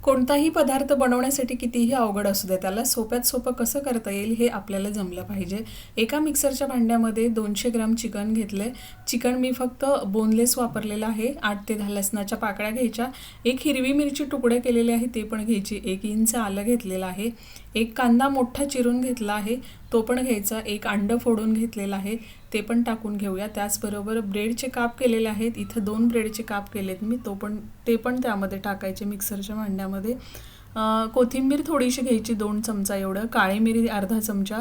कोणताही पदार्थ बनवण्यासाठी कितीही अवघड असू दे, त्याला सोप्यात सोपं कसं करता येईल हे आपल्याला जमलं पाहिजे. एका मिक्सरच्या भांड्यामध्ये 200 ग्राम चिकन घेतले. चिकन मी फक्त बोनलेस वापरलेलं आहे. 8 ते 10 लसणाच्या पाकळ्या घ्यायच्या. एक हिरवी मिरची तुकडे केलेले आहे ते पण घ्यायची. 1 इंच आलं घेतलेलं आहे. एक कांदा मोठा चिरून घेतला आहे तो पण घ्यायचा. एक अंडं फोडून घेतलेलं आहे ते पण टाकून घेऊया. त्याचबरोबर ब्रेडचे काप केलेले आहेत. इथं 2 ब्रेडचे काप केलेत मी, ते पण त्यामध्ये टाकायचे मिक्सरच्या भांड्यामध्ये. कोथिंबीर थोडीशी घ्यायची, 2 चमचा एवढं. काळी मिरी अर्धा चमचा,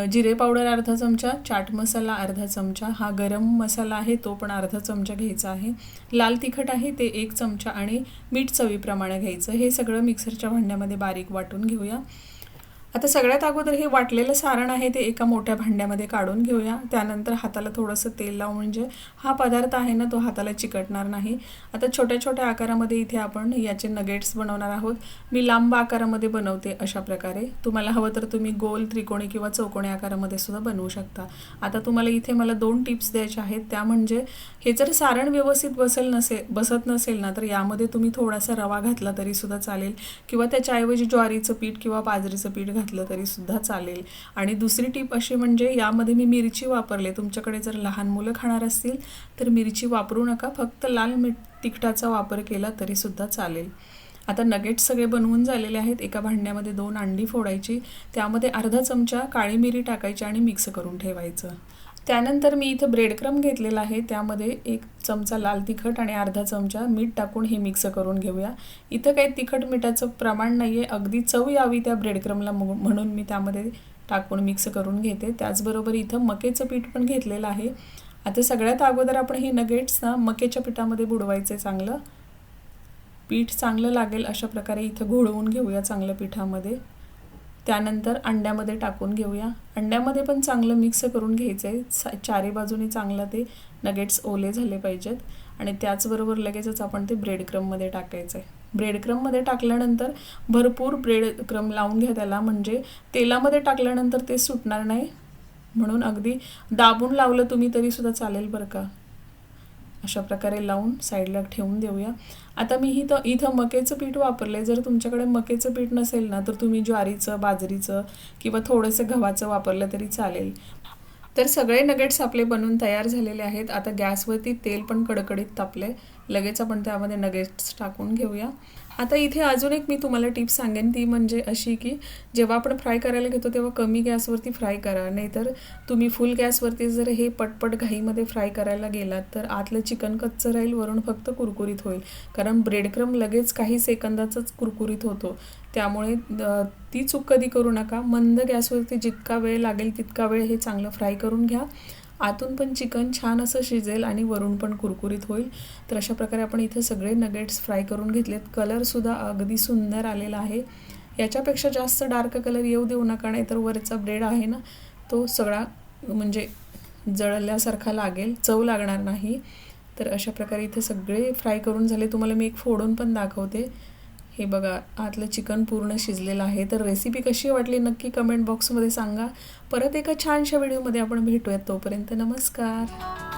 जिरे पावडर अर्धा चमचा, चाट मसाला अर्धा चमचा, हा गरम मसाला आहे तो पण अर्धा चमचा घ्यायचा आहे. लाल तिखट आहे ते 1 चमचा आणि मीठ चवीप्रमाणे घ्यायचं. हे सगळं मिक्सरच्या भांड्यामध्ये बारीक वाटून घेऊया. आता सगळ्यात अगोदर हे वाटलेलं सारण आहे ते एका मोठ्या भांड्यामध्ये काढून घेऊया. त्यानंतर हाताला थोडंसं तेल लावून, म्हणजे हा पदार्थ आहे ना तो हाताला चिकटणार नाही. आता छोट्या छोट्या आकारामध्ये इथे आपण याचे नगेट्स बनवणार आहोत. मी लांब आकारामध्ये बनवते अशा प्रकारे. तुम्हाला हवं तर तुम्ही गोल, त्रिकोणी किंवा चौकोनी आकारामध्ये सुद्धा बनवू शकता. आता तुम्हाला इथे मला 2 टिप्स द्यायच्या आहेत. त्या म्हणजे हे जर सारण व्यवस्थित बसत नसेल ना तर यामध्ये तुम्ही थोडासा रवा घातला तरी सुद्धा चालेल, किंवा त्याच्याऐवजी ज्वारीचं पीठ किंवा बाजरीचं पीठ घातलं तरी सुद्धा चालेल. आणि दुसरी टिप अशी म्हणजे यामध्ये मी मिरची वापरले. तुमच्याकडे जर लहान मुलं खाणार असतील तर मिरची वापरू नका, फक्त लाल तिखटाचा वापर केला तरी सुद्धा चालेल. आता नगेट्स सगळे बनवून झालेले आहेत. एका भांड्यामध्ये 2 अंडी फोडायची, त्यामध्ये अर्धा चमचा काळी मिरी टाकायची आणि मिक्स करून ठेवायचं. त्यानंतर मी इथं ब्रेड क्रम घेतलेला आहे, त्यामध्ये 1 चमचा लाल तिखट आणि अर्धा चमचा मीठ टाकून हे मिक्स करून घेऊया. इथं काही तिखट मिठाचं प्रमाण नाही आहे, अगदी चव यावी त्या ब्रेड क्रमला म्हणून मी त्यामध्ये टाकून मिक्स करून घेते. त्याचबरोबर इथं मकेचं पीठ पण घेतलेलं आहे. आता सगळ्यात अगोदर आपण हे नगेट्स ना मकेच्या पिठामध्ये बुडवायचे. चांगलं पीठ चांगलं लागेल अशा प्रकारे इथं घोळवून घेऊया चांगलं पिठामध्ये. त्यानंतर अंड्यामध्ये टाकून घेऊया. अंड्यामध्ये पण चांगलं मिक्स करून घ्यायचं आहे. चारी बाजूने चांगलं ते नगेट्स ओले झाले पाहिजेत. आणि त्याचबरोबर लगेचच आपण ते ब्रेड क्रममध्ये टाकायचं आहे. ब्रेड क्रममध्ये टाकल्यानंतर भरपूर ब्रेड क्रम लावून घ्या त्याला, म्हणजे तेलामध्ये टाकल्यानंतर ते सुटणार नाही, म्हणून अगदी दाबून लावलं तुम्ही तरी सुद्धा चालेल बरं का. अशा प्रकारे लावून साईडला ठेवून देऊया. आता मी इथं मकेचं पीठ वापरले. जर तुमच्याकडे मकेचं पीठ नसेल ना तर तुम्ही ज्वारीचं, बाजरीचं किंवा थोडंसं गव्हाचं वापरलं तरी चालेल. तर सगळे नगेट्स आपले बनवून तयार झालेले आहेत. आता गॅसवरती तेल पण कडकडीत तापले. लगेच आपण त्यामध्ये नगेट्स टाकून घेऊया. आता इथे अजून एक मी तुम्हाला टिप्स सांगेन, ती म्हणजे अशी की जेव्हा आपण फ्राय करायला घेतो तेव्हा कमी गॅसवरती फ्राय करा, नाहीतर तुम्ही फुल गॅसवरती जर हे पटपट घाईमध्ये फ्राय करायला गेलात तर आतलं चिकन कच्चं राहील, वरून फक्त कुरकुरीत होईल. कारण ब्रेड क्रम लगेच काही सेकंदाचंच कुरकुरीत होतो. त्यामुळे ती चूक कधी करू नका. मंद गॅसवरती जितका वेळ लागेल तितका वेळ हे चांगलं फ्राय करून घ्या. आतून पण चिकन छान असं शिजेल आणि वरून पण कुरकुरीत होईल. तर अशा प्रकारे आपण इथे सगळे नगेट्स फ्राय करून घेतलेत. कलरसुद्धा अगदी सुंदर आलेला आहे. याच्यापेक्षा जास्त डार्क कलर येऊ देऊ नका, नाही तर वरचा ब्रेड आहे ना तो सगळा म्हणजे जळल्यासारखा लागेल, चव लागणार नाही. तर अशा प्रकारे इथे सगळे फ्राय करून झाले. तुम्हाला मी एक फोडून पण दाखवते. हे बघा, आतलं चिकन पूर्ण शिजलेलं आहे. तर रेसिपी कशी वाटली नक्की कमेंट बॉक्समध्ये सांगा. परत एका छानशा व्हिडिओमध्ये आपण भेटूयात. तोपर्यंत नमस्कार.